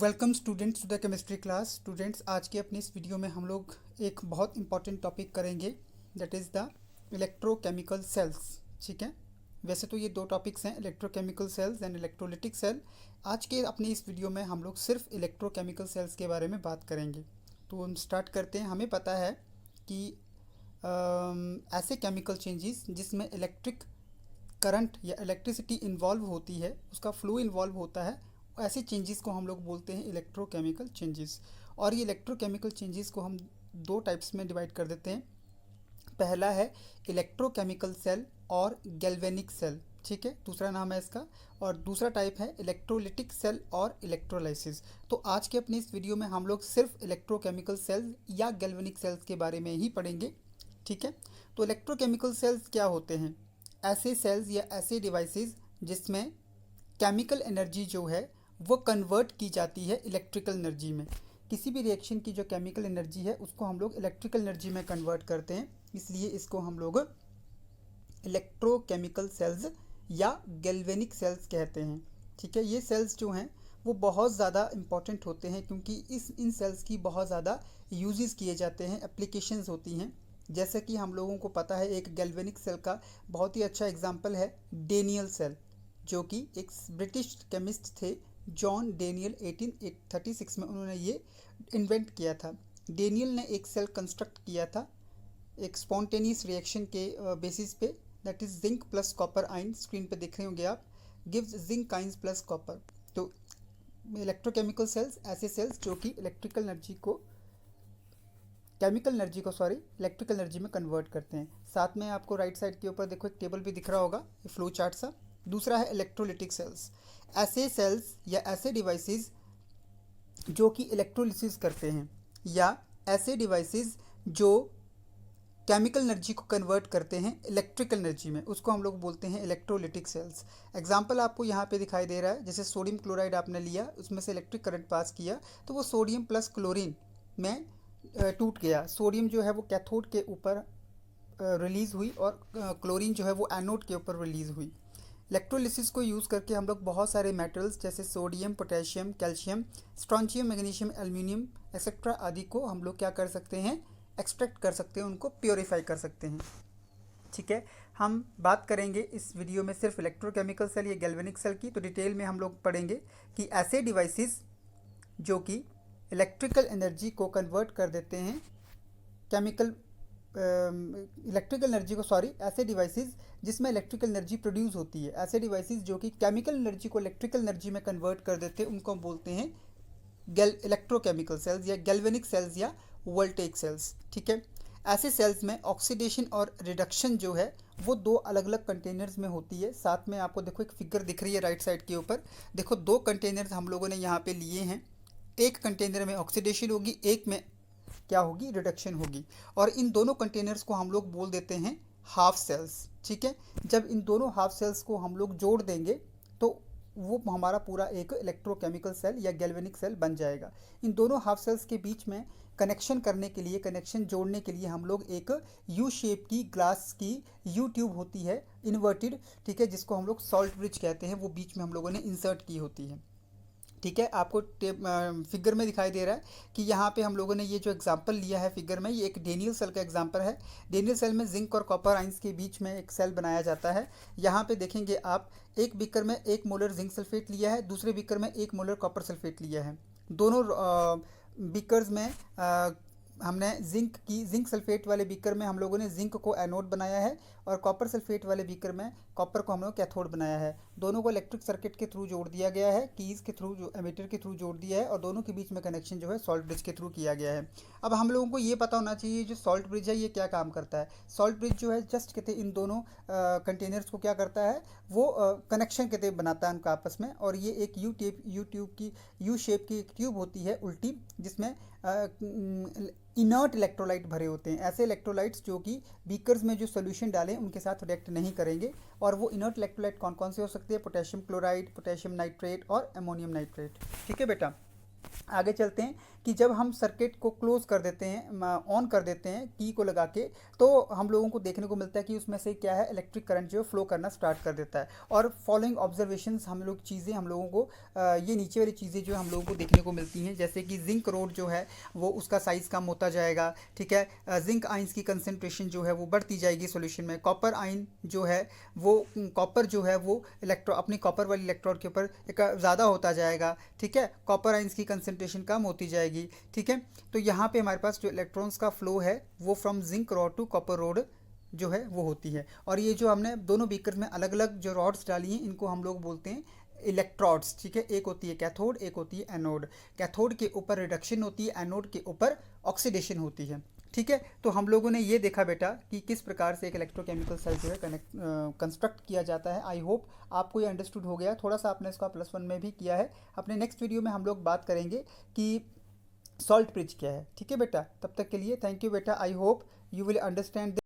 Welcome students to the chemistry class. Students, आज के अपने इस वीडियो में हम लोग एक बहुत इंपॉर्टेंट टॉपिक करेंगे, that is the electrochemical cells. ठीक है, वैसे तो ये दो टॉपिक्स हैं, electrochemical cells and electrolytic cell. आज के अपने इस वीडियो में हम लोग सिर्फ इलेक्ट्रोकेमिकल सेल्स के बारे में बात करेंगे। तो हम स्टार्ट करते हैं। हमें पता है कि ऐसे केमिकल चेंजेस जिसमें इलेक्ट्रिक करंट या इलेक्ट्रिसिटी इन्वॉल्व होती है, उसका फ्लो इन्वॉल्व होता है, ऐसे चेंजेस को हम लोग बोलते हैं इलेक्ट्रोकेमिकल चेंजेस। और ये इलेक्ट्रोकेमिकल चेंजेस को हम दो टाइप्स में डिवाइड कर देते हैं। पहला है इलेक्ट्रोकेमिकल सेल और गैल्वेनिक सेल। ठीक है, दूसरा नाम है इसका। और दूसरा टाइप है इलेक्ट्रोलिटिक सेल और इलेक्ट्रोलाइसिस। तो आज के अपने इस वीडियो में हम लोग सिर्फ इलेक्ट्रोकेमिकल सेल्स या गैल्वेनिक सेल्स के बारे में ही पढ़ेंगे। ठीक है, तो इलेक्ट्रोकेमिकल सेल्स क्या होते हैं? ऐसे सेल्स या ऐसे डिवाइसेस जिसमें केमिकल एनर्जी जो है वो कन्वर्ट की जाती है इलेक्ट्रिकल एनर्जी में। किसी भी रिएक्शन की जो केमिकल एनर्जी है उसको हम लोग इलेक्ट्रिकल एनर्जी में कन्वर्ट करते हैं, इसलिए इसको हम लोग इलेक्ट्रोकेमिकल सेल्स या गैल्वेनिक सेल्स कहते हैं। ठीक है, ये सेल्स जो हैं वो बहुत ज़्यादा इम्पॉर्टेंट होते हैं क्योंकि इन सेल्स की बहुत ज़्यादा यूजेस किए जाते हैं, एप्लीकेशंस होती हैं। जैसे कि हम लोगों को पता है, एक गैल्वेनिक सेल का बहुत ही अच्छा एग्जांपल है डेनियल सेल, जो कि एक ब्रिटिश केमिस्ट थे, जॉन डेनियल। 1836 में उन्होंने ये इन्वेंट किया था। डेनियल ने एक सेल कंस्ट्रक्ट किया था एक स्पॉन्टेनियस रिएक्शन के बेसिस पे, that is zinc plus copper ion. Screen पे देख रहे होंगे आप, gives zinc ions plus copper. तो इलेक्ट्रोकेमिकल सेल्स ऐसे सेल्स जो कि इलेक्ट्रिकल एनर्जी को इलेक्ट्रिकल एनर्जी में कन्वर्ट करते हैं। साथ में आपको राइट साइड के ऊपर देखो एक टेबल भी दिख रहा होगा, ये फ्लो चार्ट सा। दूसरा है इलेक्ट्रोलिटिक सेल्स। ऐसे सेल्स या ऐसे डिवाइसेस जो कि इलेक्ट्रोलिसिस करते हैं, या ऐसे डिवाइसेस जो केमिकल एनर्जी को कन्वर्ट करते हैं इलेक्ट्रिकल एनर्जी में, उसको हम लोग बोलते हैं इलेक्ट्रोलिटिक सेल्स। एग्जांपल आपको यहाँ पे दिखाई दे रहा है, जैसे सोडियम क्लोराइड आपने लिया, उसमें से इलेक्ट्रिक करंट पास किया तो वो सोडियम प्लस क्लोरीन में टूट गया। सोडियम जो है वो कैथोड के ऊपर रिलीज़ हुई और क्लोरीन जो है वो एनोड के ऊपर रिलीज़ हुई। इलेक्ट्रोलिसिस को यूज़ करके हम लोग बहुत सारे मेटल्स जैसे sodium, potassium, calcium, strontium, magnesium, aluminium etcetera आदि को हम लोग क्या कर सकते हैं, एक्सट्रैक्ट कर सकते हैं, उनको प्योरीफाई कर सकते हैं। ठीक है, हम बात करेंगे इस वीडियो में सिर्फ इलेक्ट्रोकेमिकल सेल या गैल्वेनिक सेल की। तो डिटेल में हम लोग पढ़ेंगे कि ऐसे डिवाइसेस जो कि इलेक्ट्रिकल एनर्जी को कन्वर्ट कर देते हैं ऐसे डिवाइसेस जिसमें इलेक्ट्रिकल एनर्जी प्रोड्यूस होती है, ऐसे डिवाइसेस जो कि केमिकल एनर्जी को इलेक्ट्रिकल एनर्जी में कन्वर्ट कर देते हैं, उनको हम बोलते हैं इलेक्ट्रोकेमिकल सेल्स या गैल्वेनिक सेल्स या वोल्टेइक सेल्स। ठीक है, ऐसे सेल्स में ऑक्सीडेशन और रिडक्शन जो है वो दो अलग अलग कंटेनर्स में होती है। साथ में आपको देखो एक फिगर दिख रही है राइट साइड के ऊपर, देखो दो कंटेनर्स हम लोगों ने यहाँ पे लिए हैं। एक कंटेनर में ऑक्सीडेशन होगी, एक में क्या होगी, रिडक्शन होगी। और इन दोनों कंटेनर्स को हम लोग बोल देते हैं हाफ सेल्स। ठीक है, जब इन दोनों हाफ सेल्स को हम लोग जोड़ देंगे तो वो हमारा पूरा एक इलेक्ट्रोकेमिकल सेल या गैल्वेनिक सेल बन जाएगा। इन दोनों हाफ सेल्स के बीच में कनेक्शन करने के लिए, कनेक्शन जोड़ने के लिए हम लोग एक यू शेप की ग्लास की यू ट्यूब होती है इन्वर्टेड, ठीक है, जिसको हम लोग सॉल्ट ब्रिज कहते हैं, वो बीच में हम लोगों ने इंसर्ट की होती है। ठीक है, आपको फिगर में दिखाई दे रहा है कि यहाँ पे हम लोगों ने ये जो एग्जांपल लिया है फिगर में, ये एक डेनियल सेल का एग्जांपल है। डेनियल सेल में जिंक और कॉपर आइंस के बीच में एक सेल बनाया जाता है। यहाँ पे देखेंगे आप, एक बीकर में 1 मोलर जिंक सल्फेट लिया है, दूसरे बीकर में 1 मोलर कॉपर सल्फेट लिया है। दोनों बीकर्स में हमने जिंक सल्फेट वाले बीकर में हम लोगों ने जिंक को एनोड बनाया है, और कॉपर सल्फेट वाले बीकर में कॉपर को हम लोग कैथोड बनाया है। दोनों को इलेक्ट्रिक सर्किट के थ्रू जोड़ दिया गया है, कीज़ के थ्रू, जो एमीटर के थ्रू जोड़ दिया है, और दोनों के बीच में कनेक्शन जो है सॉल्ट ब्रिज के थ्रू किया गया है। अब हम लोगों को ये पता होना चाहिए जो सॉल्ट ब्रिज है ये क्या काम करता है। सॉल्ट ब्रिज जो है जस्ट कहते हैं इन दोनों कंटेनर्स को क्या करता है, वो कनेक्शन कहते बनाता है उनका आपस में। और ये एक यू शेप की एक ट्यूब होती है उल्टी, जिसमें इनर्ट इलेक्ट्रोलाइट भरे होते हैं। ऐसे इलेक्ट्रोलाइट्स जो कि बीकर्स में जो सोल्यूशन डालें उनके साथ रिएक्ट नहीं करेंगे। और वो इनर्ट इलेक्ट्रोलाइट कौन कौन से हो सकते हैं, पोटेशियम क्लोराइड, पोटेशियम नाइट्रेट और अमोनियम नाइट्रेट। ठीक है बेटा, आगे चलते हैं कि जब हम सर्किट को क्लोज कर देते हैं, ऑन कर देते हैं की को लगा के, तो हम लोगों को देखने को मिलता है कि उसमें से क्या है, इलेक्ट्रिक करंट जो है फ्लो करना स्टार्ट कर देता है। और फॉलोइंग ऑब्जर्वेशंस हम लोगों को ये नीचे वाली चीज़ें जो हम लोगों को देखने को मिलती हैं, जैसे कि जिंक रोड जो है वो उसका साइज़ कम होता जाएगा, ठीक है। जिंक आइंस की कंसेंट्रेशन जो है वो बढ़ती जाएगी सॉल्यूशन में। कॉपर आइन जो है वो, कॉपर जो है वो इलेक्ट्रो अपनी कॉपर वाली इलेक्ट्रोड के ऊपर एक ज़्यादा होता जाएगा, ठीक है। कॉपर आइंस की कंसेंट्रेशन कम होती जाएगी, ठीक है। तो यहाँ पे हमारे पास जो इलेक्ट्रॉन्स का फ्लो है वो from zinc rod to copper rod जो है वो होती है। और ये जो हमने दोनों बीकर में अलग अलग जो रॉड्स डाली हैं इनको हम लोग बोलते हैं इलेक्ट्रोड्स, ठीक है। एक होती है कैथोड, एक होती है एनोड। कैथोड के ऊपर रिडक्शन होती है, एनोड के ऊपर ऑक्सीडेशन होती है, ठीक है। तो हम लोगों ने ये देखा बेटा कि किस प्रकार से एक इलेक्ट्रोकेमिकल सेल जो है कंस्ट्रक्ट किया जाता है। आई होप आपको ये अंडरस्टूड हो गया, थोड़ा सा आपने इसका +1 में भी किया है। अपने नेक्स्ट वीडियो में हम लोग बात करेंगे कि सॉल्ट ब्रिज क्या है, ठीक है बेटा। तब तक के लिए थैंक यू बेटा। I hope you will understand